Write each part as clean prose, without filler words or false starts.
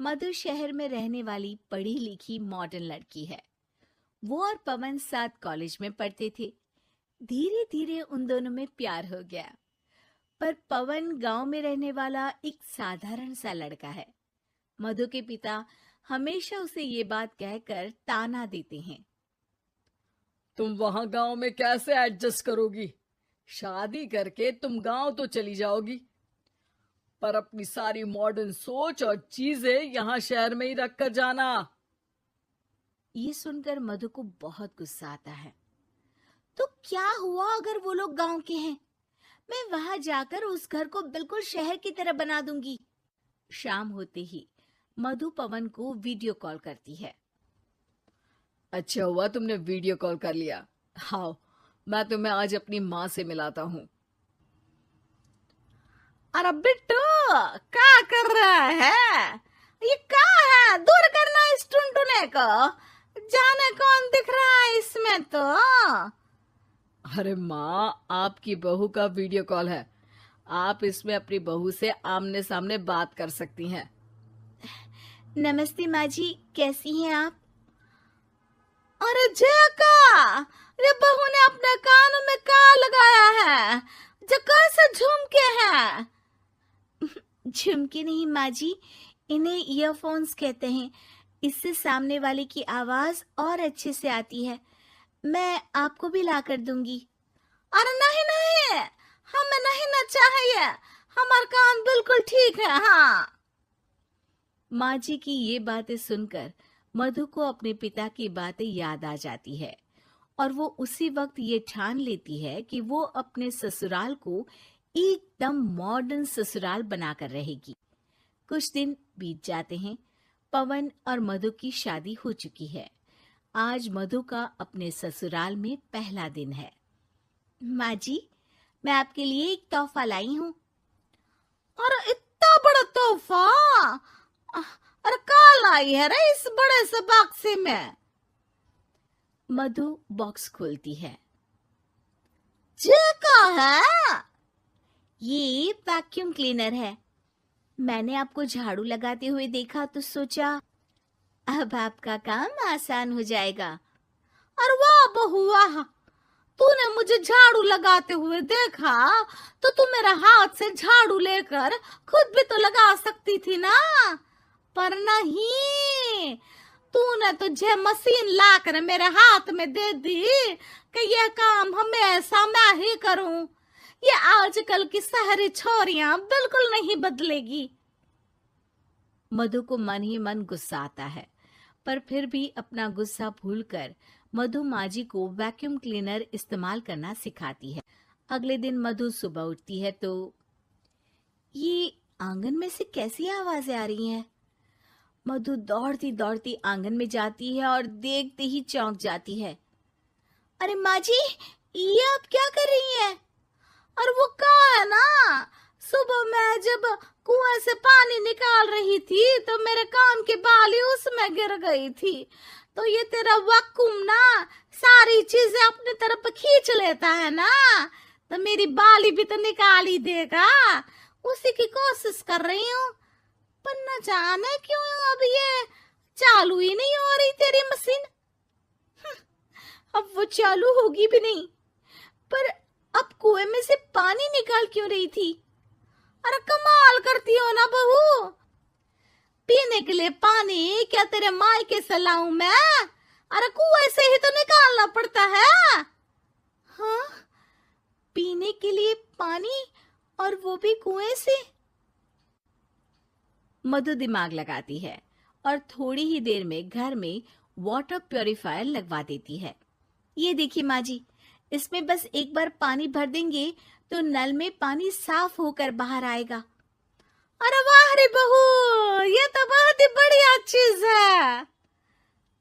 मधु शहर में रहने वाली पढ़ी लिखी मॉडर्न लड़की है। वो और पवन साथ कॉलेज में पढ़ते थे। धीरे धीरे उन दोनों में प्यार हो गया। पर पवन गांव में रहने वाला एक साधारण सा लड़का है। मधु के पिता हमेशा उसे ये बात कहकर ताना देते हैं। तुम वहां गांव में कैसे एडजस्ट करोगी? शादी करके तुम गांव तो चली जाओगी, पर अपनी सारी मॉडर्न सोच और चीजें यहाँ शहर में ही रख कर जाना। ये सुनकर मधु को बहुत गुस्सा आता है। तो क्या हुआ अगर वो लोग गांव के हैं? मैं वहां जाकर उस घर को बिल्कुल शहर की तरह बना दूंगी। शाम होते ही मधु पवन को वीडियो कॉल करती है। अच्छा हुआ तुमने वीडियो कॉल कर लिया। हाँ, मैं तुम्हें आज अपनी माँ से मिलाता हूँ। अरे बिट्टू, क्या कर रहा है? ये क्या है? दूर करना इस टुनटुने को। जाने कौन दिख रहा है इसमें तो। अरे माँ, आपकी बहू का वीडियो कॉल है। आप इसमें अपनी बहू से आमने सामने बात कर सकती हैं। नमस्ते माँ जी, कैसी हैं आप? अरे जेका, ये बहू ने अपने कानों में क्या लगाया है? जो कैसे झुमके हैं? झुमके नहीं माँ जी, इन्हें ईयरफोन्स कहते हैं। इससे सामने वाले की आवाज और अच्छे से आती है। मैं आपको भी ला कर दूंगी। अरे नहीं नहीं, हमें नहीं ना चाहिए। हमारे कान बिल्कुल ठीक है। हाँ। माँ जी की ये बातें सुनकर मधु को अपने पिता की बातें याद आ जाती है और वो उसी वक्त ये ठान लेती है कि वो अपने ससुराल को एकदम मॉडर्न ससुराल बनाकर रहेगी। कुछ दिन बीत जाते हैं। पवन और मधु की शादी हो चुकी है। आज मधु का अपने ससुराल में पहला दिन है। माँ जी, मैं आपके लिए एक तोहफा लाई हूँ। अरे इतना बड़ा तोहफा! अरे क्या लाई है रे इस बड़े से बक्से में? मधु बॉक्स खोलती है। ये क्या है? ये वैक्यूम क्लीनर है। मैंने आपको झाड़ू लगाते हुए देखा तो सोचा अब आपका काम आसान हो जाएगा। अरे वाह बहू वाह! तूने मुझे झाड़ू लगाते हुए देखा तो तू मेरे हाथ से झाड़ू लेकर खुद भी तो लगा सकती थी ना। पर नहीं, तूने तुझे मशीन लाकर मेरे हाथ में दे दी कि यह काम हमेशा मैं ही करूं। ये आजकल की शहरी छोरियां बिल्कुल नहीं बदलेगी। मधु को मन ही मन गुस्सा आता है, पर फिर भी अपना गुस्सा भूलकर मधु माँ जी को वैक्यूम क्लीनर इस्तेमाल करना सिखाती है। अगले दिन मधु सुबह उठती है तो ये आंगन में से कैसी आवाजें आ रही हैं? मधु दौड़ती दौड़ती आंगन में जाती है और देखते ही चौंक जाती है। अरे माँ जी, ये आप क्या कर रही हैं? और वो क्या है ना, सुबह मैं जब कुएं से पानी निकाल रही थी तो मेरे कान की बाली उसमें गिर गई थी। तो ये तेरा वैक्यूम ना सारी चीजें अपनी तरफ खींच लेता है ना, तो मेरी बाली भी तो निकाल ही देगा। उसी की कोशिश कर रही हूँ, पर न जाने क्यों अब ये चालू ही नहीं हो रही तेरी मशीन। अब वो चालू होगी भी नहीं। पर अब कुएं में से पानी निकाल क्यों रही थी? अरे कमाल करती हो ना बहू। पीने के लिए पानी क्या तेरे मायके से लाऊं मैं? अरे कुएं से ही तो निकालना पड़ता है। हाँ, पीने के लिए पानी, और वो भी कुएं से। मधु दिमाग लगाती है और थोड़ी ही देर में घर में वाटर प्योरीफायर लगवा देती है। ये देखिए माँ जी, इसमें बस एक बार पानी भर देंगे तो नल में पानी साफ होकर बाहर आएगा। अरे वाह रे बहू, ये तो बहुत ही बढ़िया चीज है।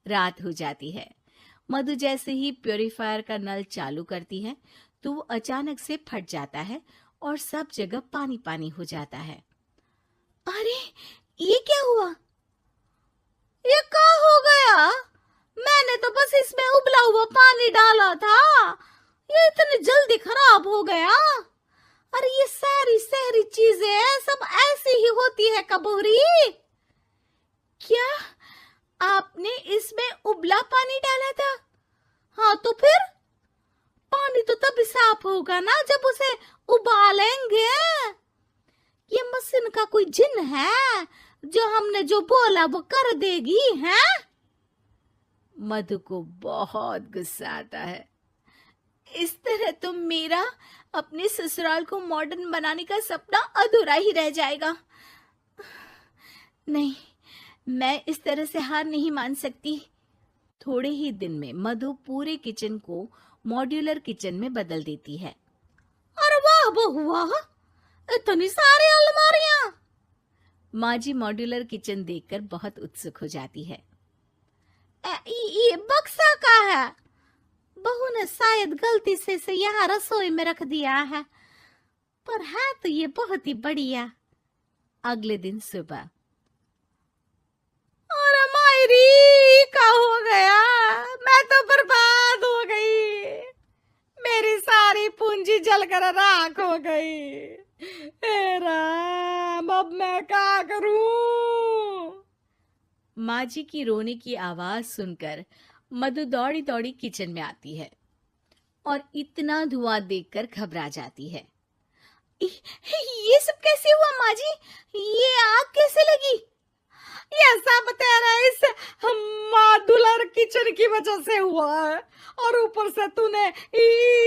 रात हो जाती है। मधु जैसे ही प्योरीफायर का नल चालू करती है तो वो अचानक से फट जाता है और सब जगह पानी पानी हो जाता है। अरे ये क्या हुआ? ये क्या हो गया? मैंने तो बस इसमें उबला हुआ पानी डाला था, ये इतनी जल्दी खराब हो गया। अरे ये सारी शहरी चीजें सब ऐसी ही होती है कबूरी। आपने इसमें उबला पानी डाला था? हाँ तो फिर पानी तो तभी साफ होगा ना जब उसे उबालेंगे। ये मशीन का कोई जिन है जो हमने जो बोला वो कर देगी है? मधु को बहुत गुस्सा आता है। इस तरह तो मेरा अपने ससुराल को मॉडर्न बनाने का सपना अधूरा ही रह जाएगा। नहीं, मैं इस तरह से हार नहीं मान सकती। थोड़े ही दिन में मधु पूरे किचन को मॉड्यूलर किचन में बदल देती है। अरे वाह बहुआ, इतनी सारी अलमारियां। माँ जी मॉड्यूलर किचन देखकर बहुत उत्सुक हो जाती है। ये बक्सा का है? बहू ने शायद गलती से इसे यहाँ रसोई में रख दिया है, पर है तो ये बहुत ही बढ़िया। अगले दिन सुबह। अरे मायरी, क्या हो गया? मैं तो बर्बाद हो गई, मेरी सारी पूंजी जलकर राख हो गई। हे राम, अब मैं क्या करूं? माँ जी की रोने की आवाज सुनकर मधु दौड़ी दौड़ी किचन में आती है और इतना धुआं देखकर घबरा जाती है। ये सब कैसे हुआ माँ जी? ये आग कैसे लगी? ये सब तेरा इस मॉड्यूलर किचन की वजह से हुआ है, और ऊपर से तूने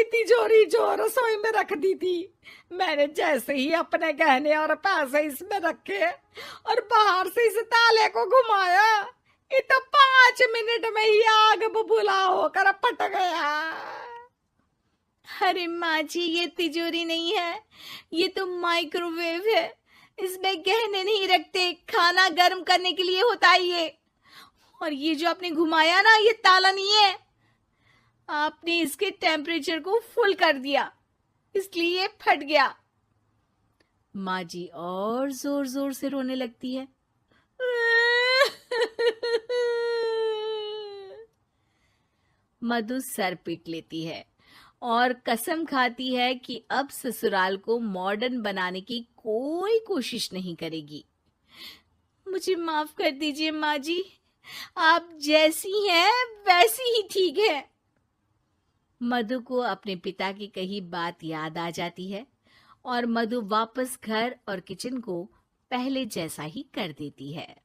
तिजोरी जो रसोई में रख दी थी, मैंने जैसे ही अपने गहने और पैसे इसमें रखे और बाहर से इस ताले को घुमाया, ये तो 5 मिनट में ही आग बबूला होकर फट गया। अरे माँ जी, ये तिजोरी नहीं है, ये तो माइक्रोवेव है। इसमें गहने नहीं रखते, खाना गर्म करने के लिए होता है ये। और ये जो आपने घुमाया ना, ये ताला नहीं है, आपने इसके टेम्परेचर को फुल कर दिया, इसलिए ये फट गया। माँ जी और जोर जोर से रोने लगती है। मधु सर पीट लेती है और कसम खाती है कि अब ससुराल को मॉडर्न बनाने की कोई कोशिश नहीं करेगी। मुझे माफ कर दीजिए माँ जी, आप जैसी हैं वैसी ही ठीक है। मधु को अपने पिता की कही बात याद आ जाती है और मधु वापस घर और किचन को पहले जैसा ही कर देती है।